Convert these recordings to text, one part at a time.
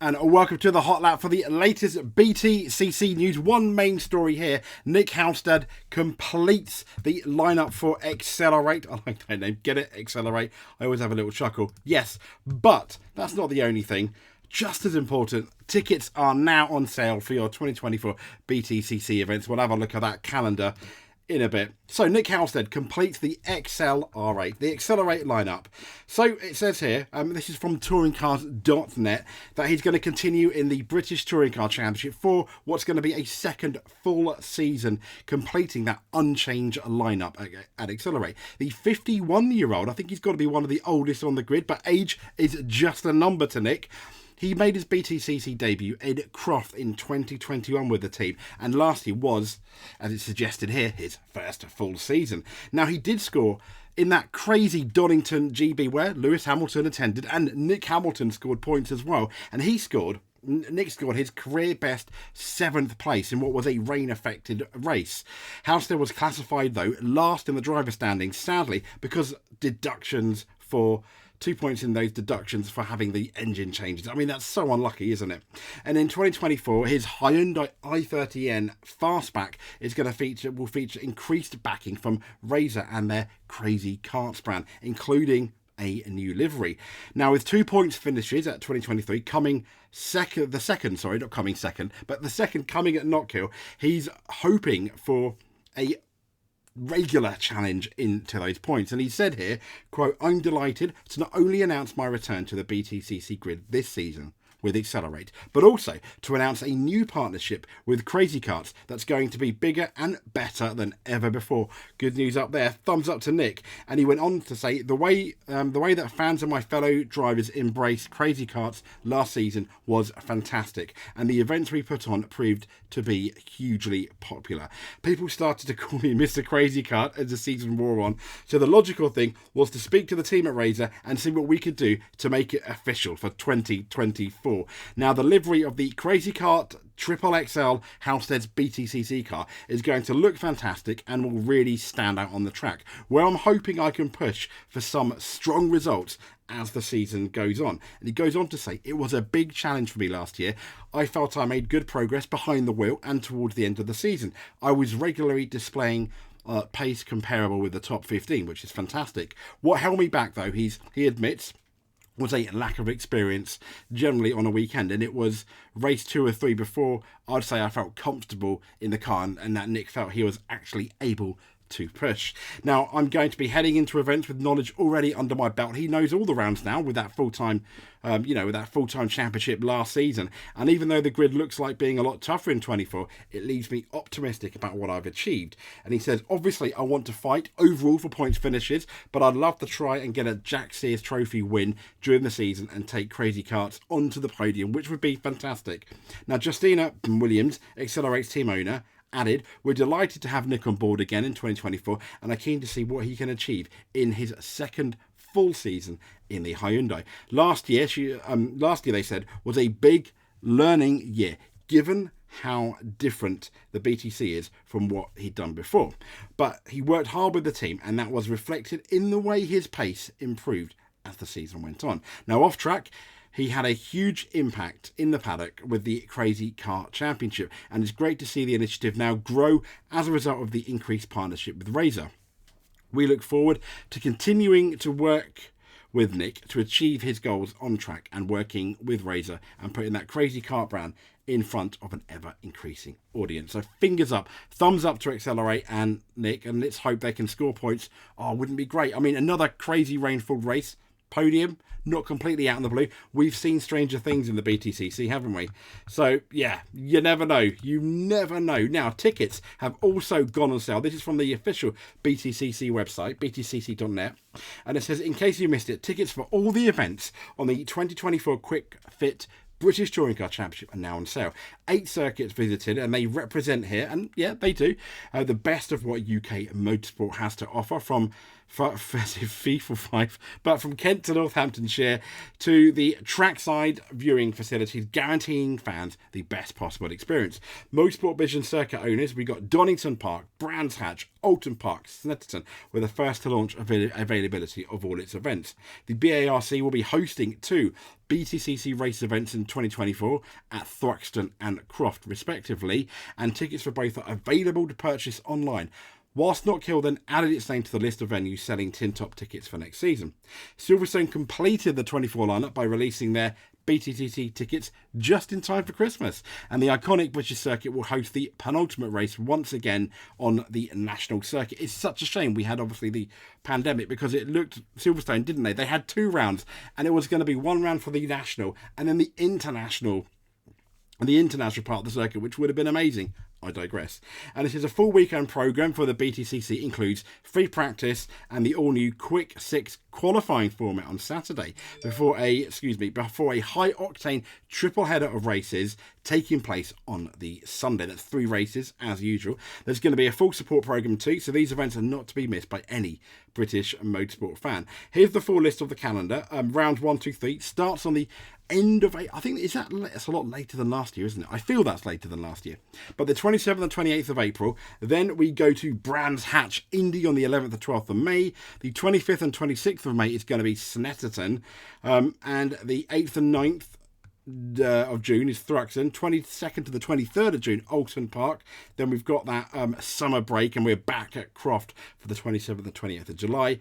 And welcome to the Hot Lap for the latest BTCC news. One main story here. Nick Halstead completes the lineup for EXCELR8. I like that name. Get it? EXCELR8. I always have a little chuckle. Yes, but that's not the only thing. Just as important, tickets are now on sale for your 2024 BTCC events. We'll have a look at that calendar in a bit. So Nick Halstead completes the EXCELR8, the EXCELR8 lineup. So it says here, this is from touringcars.net, that he's going to continue in the British Touring Car Championship for what's going to be a second full season, completing that unchanged lineup at EXCELR8. The 51-year-old, I think he's got to be one of the oldest on the grid, but age is just a number to Nick. He made his BTCC debut in Croft in 2021 with the team, and lastly was, as it's suggested here, his first full season. Now, he did score in that crazy Donington GB where Lewis Hamilton attended, and Nick Hamilton scored points as well, and Nick scored his career best 7th place in what was a rain-affected race. Halstead was classified, though, last in the driver standings, sadly, because deductions for 2 points in those deductions for having the engine changes. I mean, that's so unlucky, isn't it? And in 2024, his Hyundai i30N Fastback will feature increased backing from Razor and their Crazy Karts brand, including a new livery. Now, with 2 points finishes at 2023 coming the second coming at Knockhill, he's hoping for a regular challenge into those points. And he said here, quote, "I'm delighted to not only announce my return to the BTCC grid this season with EXCELR8, but also to announce a new partnership with Crazy Karts that's going to be bigger and better than ever before." Good news up there. Thumbs up to Nick. And he went on to say, the way that fans and my fellow drivers embraced Crazy Karts last season was fantastic, and the events we put on proved to be hugely popular. People started to call me Mr. Crazy Kart as the season wore on, so the logical thing was to speak to the team at Razor and see what we could do to make it official for 2024. Now, the livery of the Crazy Kart Triple XL Halstead's BTCC car is going to look fantastic and will really stand out on the track, where I'm hoping I can push for some strong results as the season goes on. And he goes on to say, "It was a big challenge for me last year. I felt I made good progress behind the wheel and towards the end of the season. I was regularly displaying pace comparable with the top 15, which is fantastic. What held me back, though, he admits, was a lack of experience generally on a weekend, and it was race 2 or 3 before I'd say I felt comfortable in the car and that Nick felt he was actually able to push. Now, I'm going to be heading into events with knowledge already under my belt. He knows all the rounds now with that full-time championship last season. And even though the grid looks like being a lot tougher in 24, it leaves me optimistic about what I've achieved." And he says, "Obviously, I want to fight overall for points finishes, but I'd love to try and get a Jack Sears Trophy win during the season and take Crazy Karts onto the podium, which would be fantastic." Now, Justina Williams, EXCELR8's team owner, added, "We're delighted to have Nick on board again in 2024 and are keen to see what he can achieve in his second full season in the Hyundai." Last year, they said, was a big learning year, given how different the BTC is from what he'd done before. But he worked hard with the team, and that was reflected in the way his pace improved as the season went on. Now, off track, he had a huge impact in the paddock with the Crazy Kart Championship, and it's great to see the initiative now grow as a result of the increased partnership with Razor. We look forward to continuing to work with Nick to achieve his goals on track and working with Razor and putting that Crazy Kart brand in front of an ever-increasing audience. So fingers up, thumbs up to EXCELR8 and Nick, and let's hope they can score points. Oh, wouldn't it be great? I mean, another crazy rain-filled race. Podium, not completely out in the blue. We've seen stranger things in the BTCC, haven't we? So, yeah, you never know. You never know. Now, tickets have also gone on sale. This is from the official BTCC website, btcc.net. And it says, in case you missed it, tickets for all the events on the 2024 Quick Fit British Touring Car Championship are now on sale. 8 circuits visited, and they represent here, and yeah, they do, the best of what UK motorsport has to offer, from FIFA 5, but from Kent to Northamptonshire to the trackside viewing facilities, guaranteeing fans the best possible experience. Motorsport Vision circuit owners, we got Donington Park, Brands Hatch, Alton Park, Snetterton were the first to launch availability of all its events. The BARC will be hosting 2 BTCC race events in 2024 at Thruxton and Croft respectively, and tickets for both are available to purchase online. Whilst Not Kill then added its name to the list of venues selling tin top tickets for next season. Silverstone completed the 24 lineup by releasing their BTCC tickets just in time for Christmas, and the iconic British circuit will host the penultimate race once again on the national circuit. It's such a shame we had obviously the pandemic, because it looked, Silverstone, didn't they? They had 2 rounds, and it was going to be 1 round for the national and then the international part of the circuit, which would have been amazing. I digress. And this is a full weekend programme for the BTCC. Includes free practice and the all-new Quick 6 qualifying format on Saturday before a high-octane triple header of races taking place on the Sunday. That's 3 races as usual. There's going to be a full support programme too, so these events are not to be missed by any British motorsport fan. Here's the full list of the calendar. Rounds 1, 2, 3 starts on the end of I think it's a lot later than last year, isn't it? I feel that's later than last year. But the 27th and 28th of April, then we go to Brands Hatch Indy on the 11th and 12th of May. The 25th and 26th of May is going to be Snetterton, and the 8th and 9th of June is Thruxton. 22nd to the 23rd of June, Alton Park. Then we've got that summer break, and we're back at Croft for the 27th and 28th of July.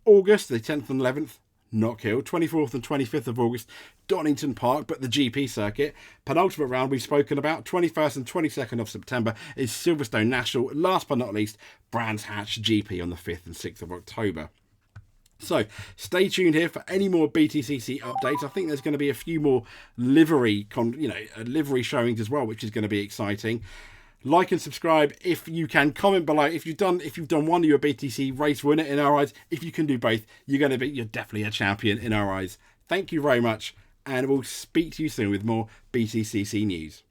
August, the 10th and 11th, Not Kill. 24th and 25th of August, Donington Park, but the GP circuit. Penultimate round we've spoken about. 21st and 22nd of September is Silverstone National. Last but not least, Brands Hatch GP on the 5th and 6th of October. So stay tuned here for any more BTCC updates. I think there's going to be a few more livery showings as well, which is going to be exciting. Like and subscribe if you can. Comment below if you've done one of your BTC race winner in our eyes. If you can do both, you're definitely a champion in our eyes. Thank you very much, and we'll speak to you soon with more BTCC news.